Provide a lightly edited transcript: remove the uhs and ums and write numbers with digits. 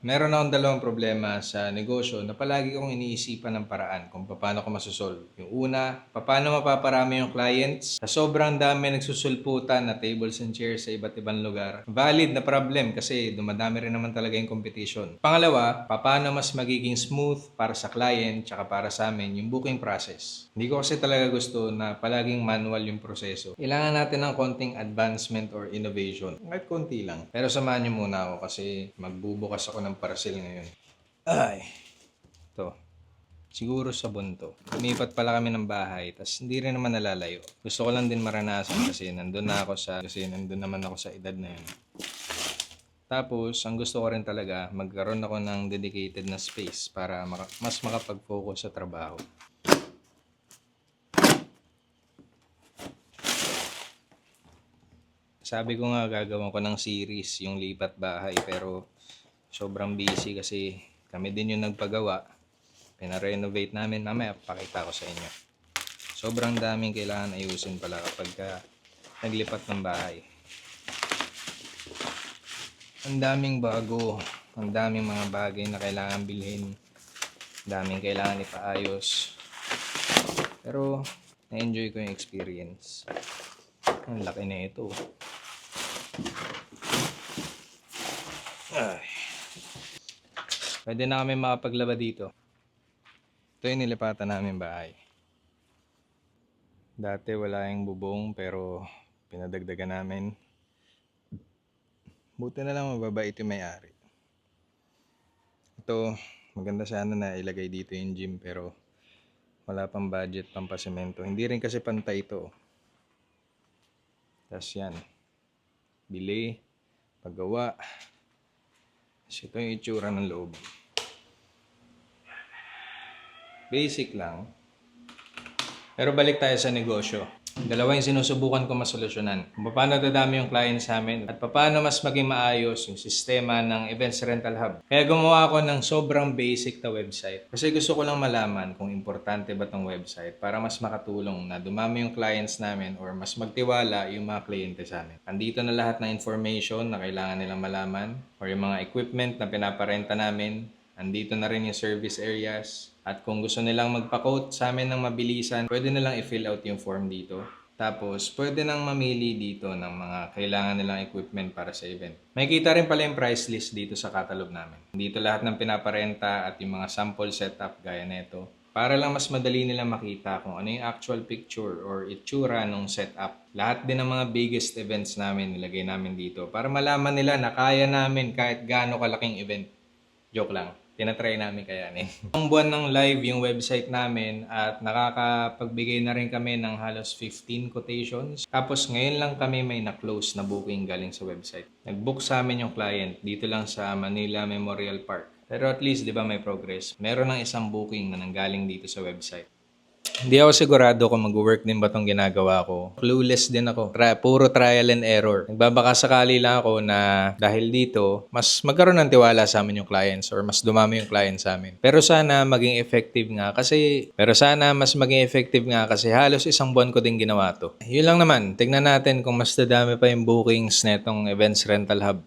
Meron akong dalawang problema sa negosyo na palagi kong iniisipan ng paraan kung paano ko masosolve. Yung una, paano mapaparami yung clients? Sa sobrang dami nagsusulputan na tables and chairs sa iba't ibang lugar. Valid na problem kasi dumadami rin naman talaga yung competition. Pangalawa, paano mas magiging smooth para sa client tsaka para sa amin yung booking process. Hindi ko kasi talaga gusto na palaging manual yung proseso. Kailangan natin ng konting advancement or innovation. Kahit konti lang. Pero samahan niyo muna ako kasi magbubukas ako ng parcel ngayon. Ay, to. Siguro sabon to. Lumipat pala kami ng bahay, tas hindi rin naman nalalayo. Gusto ko lang din maranasan kasi nandun naman ako sa edad na yun. Tapos, ang gusto ko rin talaga, magkaroon ako ng dedicated na space para mas makapag-focus sa trabaho. Sabi ko nga gagawin ko ng series yung lipat bahay pero sobrang busy kasi kami din yung nagpagawa. Pina-renovate namin. Mamaya pakita ko sa inyo. Sobrang daming kailangan ayusin pala kapag naglipat ng bahay. Ang daming bago. Ang daming mga bagay na kailangan bilhin. Ang daming kailangan ipaayos. Pero na-enjoy ko yung experience. Ang laki na ito. Ay. Pwede na kami makapaglaba dito. Ito yung nilipatan namin bahay. Dati wala yung bubong pero pinadagdagan namin. Buti na lang mababait yung may-ari. Ito, maganda sana na ilagay dito yung gym pero wala pang budget, pampasemento. Hindi rin kasi pantay ito. Tapos yan. Bili, paggawa. So, ito yung itsura ng loob. Basic lang. Pero balik tayo sa negosyo. Dalawa yung sinusubukan ko masolusyonan. Kung paano dadami yung clients namin at paano mas maging maayos yung sistema ng Events Rental Hub. Kaya gumawa ako ng sobrang basic na website. Kasi gusto ko lang malaman kung importante ba tong website para mas makatulong na dumami yung clients namin or mas magtiwala yung mga kliyente sa amin. Andito na lahat ng information na kailangan nilang malaman or yung mga equipment na pinaparenta namin. Andito na rin yung service areas. At kung gusto nilang magpa-quote sa amin ng mabilisan, pwede nilang i-fill out yung form dito. Tapos, pwede nang mamili dito ng mga kailangan nilang equipment para sa event. Makikita rin pala yung price list dito sa catalog namin. Dito lahat ng pinaparenta at yung mga sample setup gaya nito. Para lang mas madali nilang makita kung ano yung actual picture or itsura ng setup. Lahat din ng mga biggest events namin nilagay namin dito para malaman nila na kaya namin kahit gaano kalaking event. Joke lang. Tinatry namin kayanin. Ang buwan ng live yung website namin at nakakapagbigay na rin kami ng halos 15 quotations. Tapos ngayon lang kami may na-close na booking galing sa website. Nag-book sa amin yung client dito lang sa Manila Memorial Park. Pero at least, di ba, may progress. Meron ng isang booking na nanggaling dito sa website. Hindi ako sigurado kung mag-work din ba itong ginagawa ko. Clueless din ako. Puro trial and error. Nagbabaka sakali lang ako na dahil dito, mas magkaroon ng tiwala sa amin yung clients or mas dumami yung clients sa amin. Pero sana mas maging effective nga kasi halos isang buwan ko din ginawa to. Yun lang naman. Tignan natin kung mas dadami pa yung bookings netong Events Rental Hub.